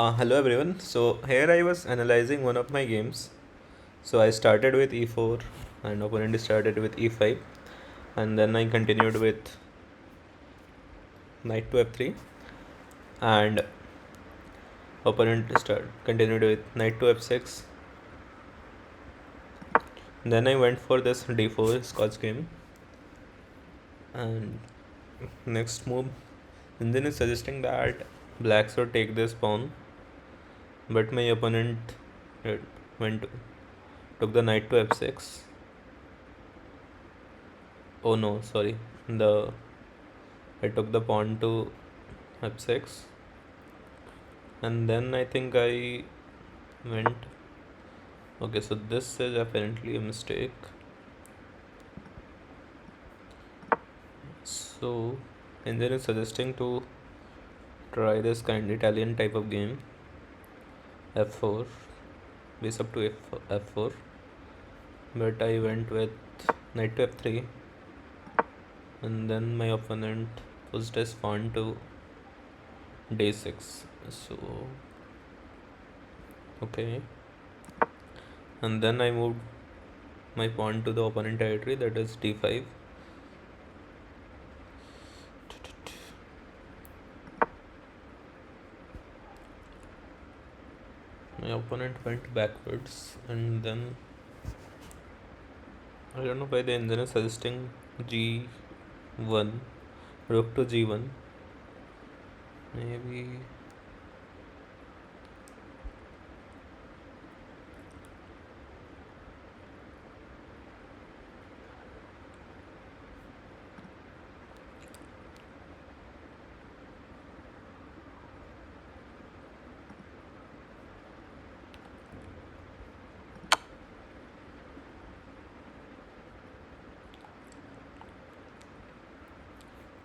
Hello everyone. So here I was analyzing one of my games. So I started with e4 and opponent started with e5 and then I continued with knight to f3 and opponent continued with knight to f6. Then I went for this d4 Scotch game and next move Indian is suggesting that black should take this pawn, but my opponent uh, went took the knight to f6. Oh no, sorry. The I took the pawn to f6 and then I think I went. Okay, so this is apparently a mistake. So Indian is suggesting to try this kind Italian type of game, f4, bishop to f4, but I went with knight to f3 and then my opponent pushed his pawn to d6. So okay, and then I moved my pawn to the opponent territory, that is d5. My opponent went backwards and then I don't know why the engine is suggesting g1, rook to g1. Maybe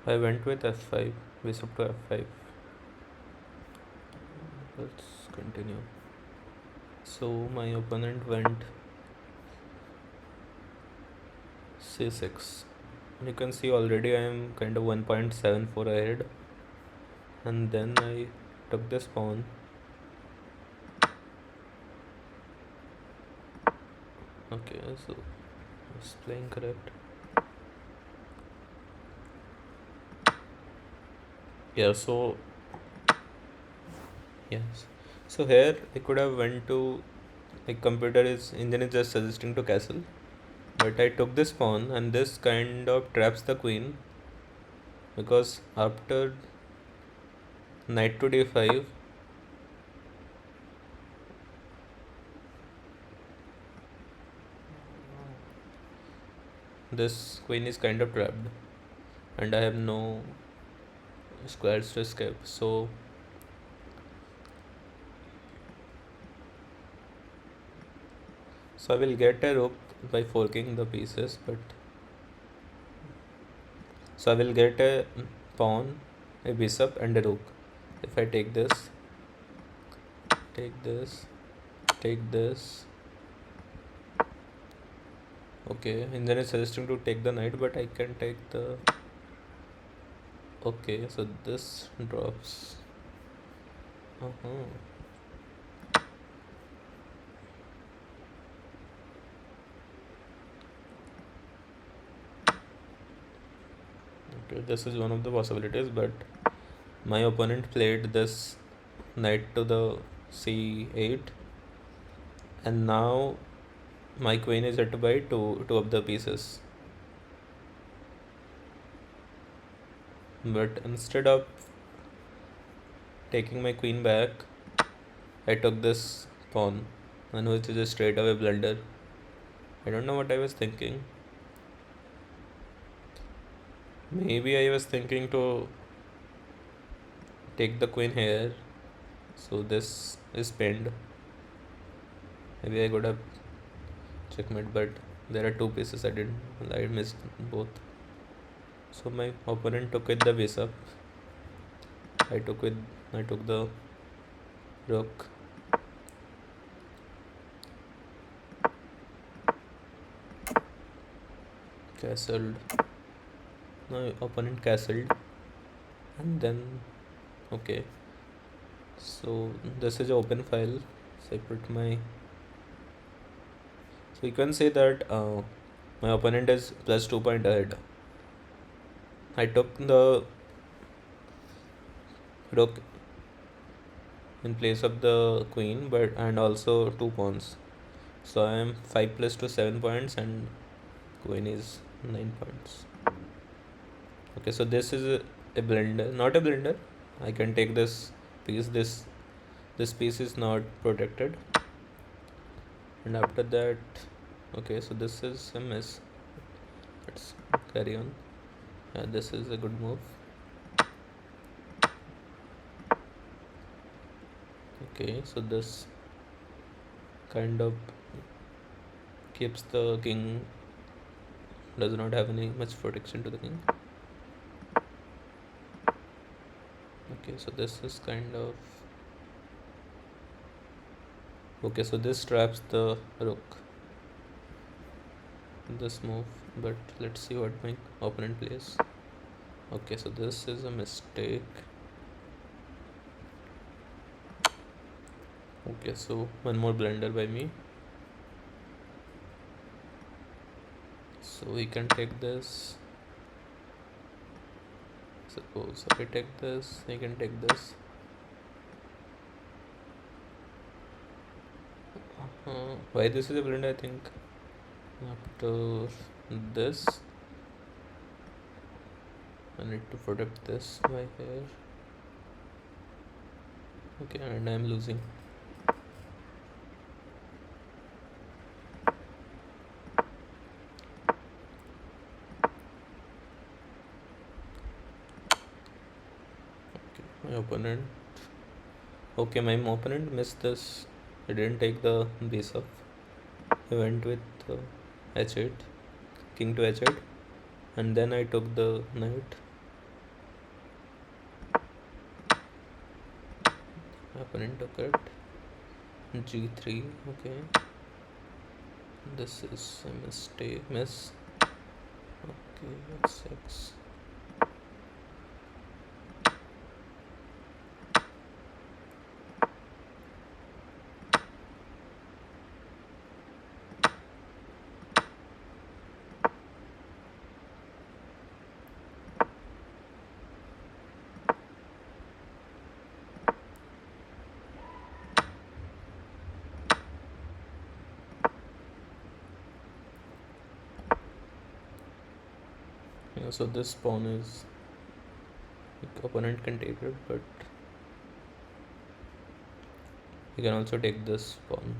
I went with f5, bishop to f5. Let's continue. So my opponent went c6. You can see already I am kind of 1.74 ahead. And then I took this pawn. Okay, so it's playing correct. Yeah, so yes. So here I could have went to, like, computer is engine is just suggesting to castle. But I took this pawn and this kind of traps the queen, because after knight to d5 this queen is kind of trapped and I have no squares to escape. So I will get a rook by forking the pieces, but so I will get a pawn, a bishop and a rook. If I take this, take this, take this. Okay, and then it's suggesting to take the knight, but I can take the. Okay, so this drops. Uh-huh. Okay, this is one of the possibilities, but my opponent played this knight to the c8, and now my queen is hit by two of the pieces. But instead of taking my queen back, I took this pawn, and which is a straight away blunder. I don't know what I was thinking. Maybe I was thinking to take the queen here, so this is pinned. Maybe I could have checkmate, but there are two pieces I missed both. So my opponent took with the bishop. I took the rook. Castled. My opponent castled, and then okay. So this is an open file. So I put my, so you can say that my opponent is plus 2 point ahead. I took the rook in place of the queen, but and also 2 pawns. So I am 5 plus 2 7 points, and queen is 9 points. Okay, so this is a blender, not a blender. I can take this piece. This piece is not protected, and after that, okay. So this is a miss. Let's carry on. Yeah, this is a good move. Okay, so this kind of keeps the king, does not have any much protection to the king. Okay, so this is kind of okay. So this traps the rook, this move, but let's see what my opponent plays. Okay, so this is a mistake. Okay, so one more blunder by me. So we can take this. Suppose I take this, I can take this. Why this is a blunder? I think after this, I need to protect this by here. Okay, and I'm losing. Okay, my opponent. Okay, my opponent missed this. He didn't take the base up. He went with h8, king to h8, and then I took the knight. My opponent took it. g3. Okay, this is a mistake. Miss. Okay, x6. Yeah, so this pawn is, the opponent can take it, but you can also take this pawn.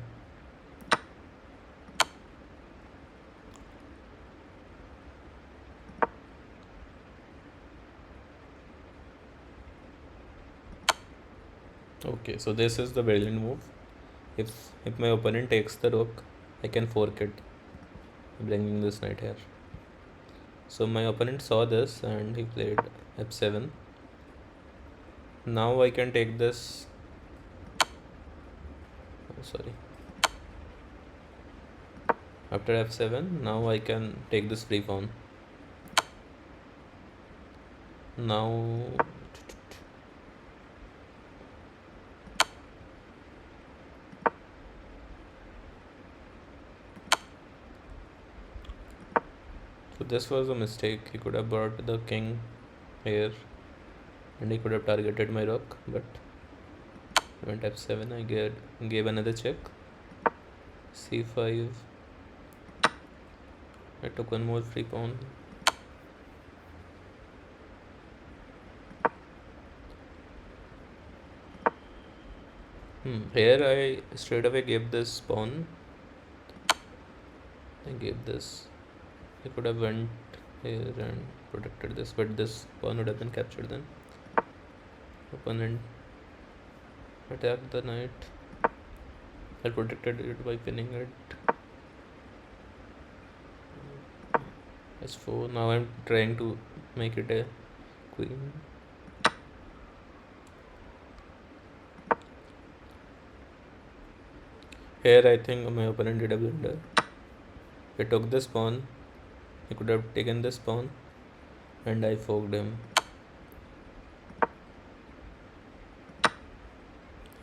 Okay, so this is the brilliant move. If my opponent takes the rook, I can fork it, bringing this knight here. So my opponent saw this and he played f7. Now I can take this. Oh, sorry. After f7, now I can take this free pawn. Now so this was a mistake. He could have brought the king here and he could have targeted my rook, but I went f7. I gave another check. c5. I took one more free pawn. Here I straight away gave this pawn. I gave this. I could have went here and protected this, but this pawn would have been captured then. Opponent attacked the knight. I protected it by pinning it. h4. Now I'm trying to make it a queen. Here I think my opponent did a blunder. He took this pawn. He could have taken this pawn, and I forked him.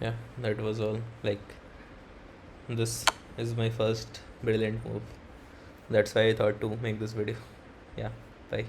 Yeah, that was all. Like, this is my first brilliant move. That's why I thought to make this video. Yeah, bye.